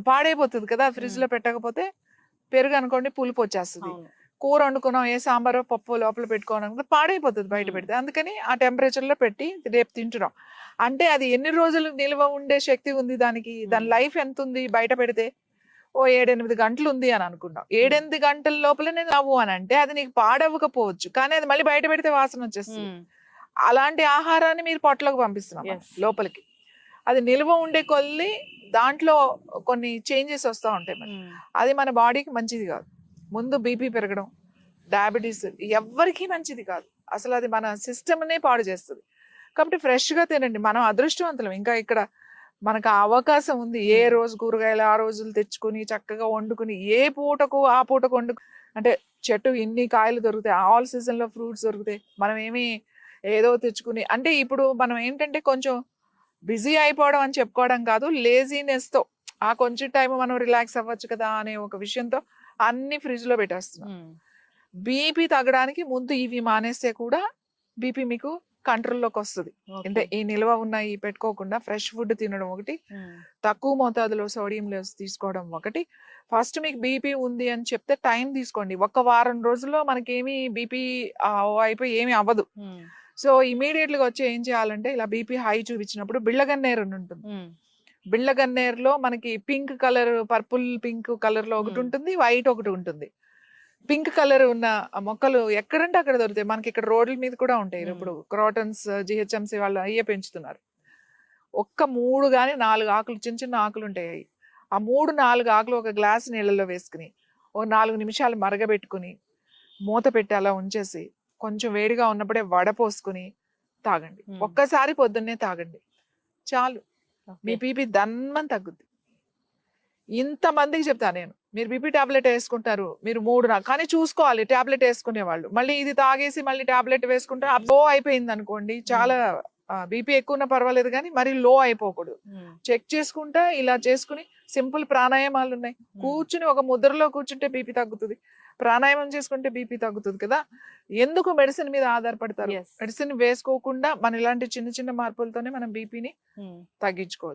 పాడైపోతుంది కదా ఫ్రిడ్జ్ లో పెట్టకపోతే. పెరుగు అనుకోండి పులుపు వచ్చేస్తుంది. కూర వండుకున్నాం, ఏ సాంబారో పప్పు లోపల పెట్టుకోవడం పాడైపోతుంది బయట పెడితే. అందుకని ఆ టెంపరేచర్ లో పెట్టి రేపు తింటున్నాం. అంటే అది ఎన్ని రోజులు నిల్వ ఉండే శక్తి ఉంది దానికి, దాని లైఫ్ ఎంత ఉంది బయట పెడితే? ఓ 7-8 గంటలు ఉంది అని అనుకున్నాం. 7-8 గంటల లోపలనే నవ్వు అని అంటే అది నీకు పాడవ్వకపోవచ్చు, కానీ అది మళ్ళీ బయట పెడితే వాసన వచ్చేస్తుంది. అలాంటి ఆహారాన్ని మీరు పొట్టలోకి పంపిస్తున్నాం లోపలికి. అది నిల్వ ఉండే కొద్ది దాంట్లో కొన్ని చేంజెస్ వస్తూ ఉంటాయి. మరి అది మన బాడీకి మంచిది కాదు. ముందు బీపీ పెరగడం, డయాబెటీస్ ఎవ్వరికీ మంచిది కాదు అసలు. అది మన సిస్టమ్నే పాడు చేస్తుంది. కాబట్టి ఫ్రెష్గా తినండి. మనం అదృష్టవంతులం, ఇంకా ఇక్కడ మనకు ఆ అవకాశం ఉంది. ఏ రోజు కూరగాయలు ఆ రోజులు తెచ్చుకుని చక్కగా వండుకుని ఏ పూటకు ఆ పూటకు వండుకు, అంటే చెట్టు ఇన్ని కాయలు దొరుకుతాయి, ఆల్ సీజన్లో ఫ్రూట్స్ దొరుకుతాయి. మనం ఏమి ఏదో తెచ్చుకుని, అంటే ఇప్పుడు మనం ఏంటంటే కొంచెం బిజీ అయిపోవడం అని చెప్పుకోవడం కాదు, లేజీనెస్తో ఆ కొంచెం టైం మనం రిలాక్స్ అవ్వచ్చు కదా అనే ఒక విషయంతో అన్ని ఫ్రిడ్జ్లో పెట్టేస్తున్నాం. బీపీ తగ్గడానికి ముందు ఇవి మానేస్తే కూడా బీపీ మీకు కంట్రోల్లోకి వస్తుంది. అంటే ఈ నిల్వ ఉన్నాయి పెట్టుకోకుండా ఫ్రెష్ ఫుడ్ తినడం ఒకటి, తక్కువ మోతాదులో సోడియం లెవెల్స్ తీసుకోవడం ఒకటి. ఫస్ట్ మీకు బీపీ ఉంది అని చెప్తే టైం తీసుకోండి. 1 వారం రోజుల్లో మనకేమి బీపీ అయిపోయి ఏమీ అవ్వదు. సో ఇమీడియట్గా వచ్చి ఏం చేయాలంటే, ఇలా బీపీ హై చూపించినప్పుడు బిళ్ళగన్నేరు అని ఉంటుంది. బిళ్ళగన్నేరులో మనకి pink colour, purple pink colour లో ఒకటి ఉంటుంది, వైట్ ఒకటి ఉంటుంది. పింక్ కలర్ ఉన్న మొక్కలు ఎక్కడంటే అక్కడ దొరుకుతాయి. మనకి ఇక్కడ రోడ్ల మీద కూడా ఉంటాయి. ఇప్పుడు క్రాటన్స్, జిహెచ్ఎంసీ వాళ్ళు అయ్యే పెంచుతున్నారు. 3 కానీ 4 ఆకులు, చిన్న చిన్న ఆకులు ఉంటాయి. ఆ 3-4 ఆకులు ఒక గ్లాస్ నీళ్ళలో వేసుకుని ఓ 4 నిమిషాలు మరగబెట్టుకుని మూత పెట్టి అలా ఉంచేసి కొంచెం వేడిగా ఉన్నప్పుడే వడపోసుకుని తాగండి. ఒక్కసారి పొద్దున్నే తాగండి చాలు, మీ బీపీ దన్మని తగ్గుద్ది. ఇంతమందికి చెప్తా నేను, మీరు బీపీ టాబ్లెట్ వేసుకుంటారు, మీరు 3 కానీ చూసుకోవాలి టాబ్లెట్ వేసుకునే వాళ్ళు. మళ్ళీ ఇది తాగేసి మళ్ళీ టాబ్లెట్ వేసుకుంటారు, లో అయిపోయింది అనుకోండి, చాలా బీపీ ఎక్కువ ఉన్నా పర్వాలేదు కానీ మరి లో అయిపోకూడదు. చెక్ చేసుకుంటా ఇలా చేసుకుని సింపుల్ ప్రాణాయామాలు ఉన్నాయి. కూర్చుని ఒక ముద్రలో కూర్చుంటే బీపీ తగ్గుతుంది, ప్రాణాయామం చేసుకుంటే బీపీ తగ్గుతుంది కదా. ఎందుకు మెడిసిన్ మీద ఆధారపడతారు? మెడిసిన్ వేసుకోకుండా మన ఇలాంటి చిన్న చిన్న మార్పులతోనే మనం బీపీని తగ్గించుకోవచ్చు.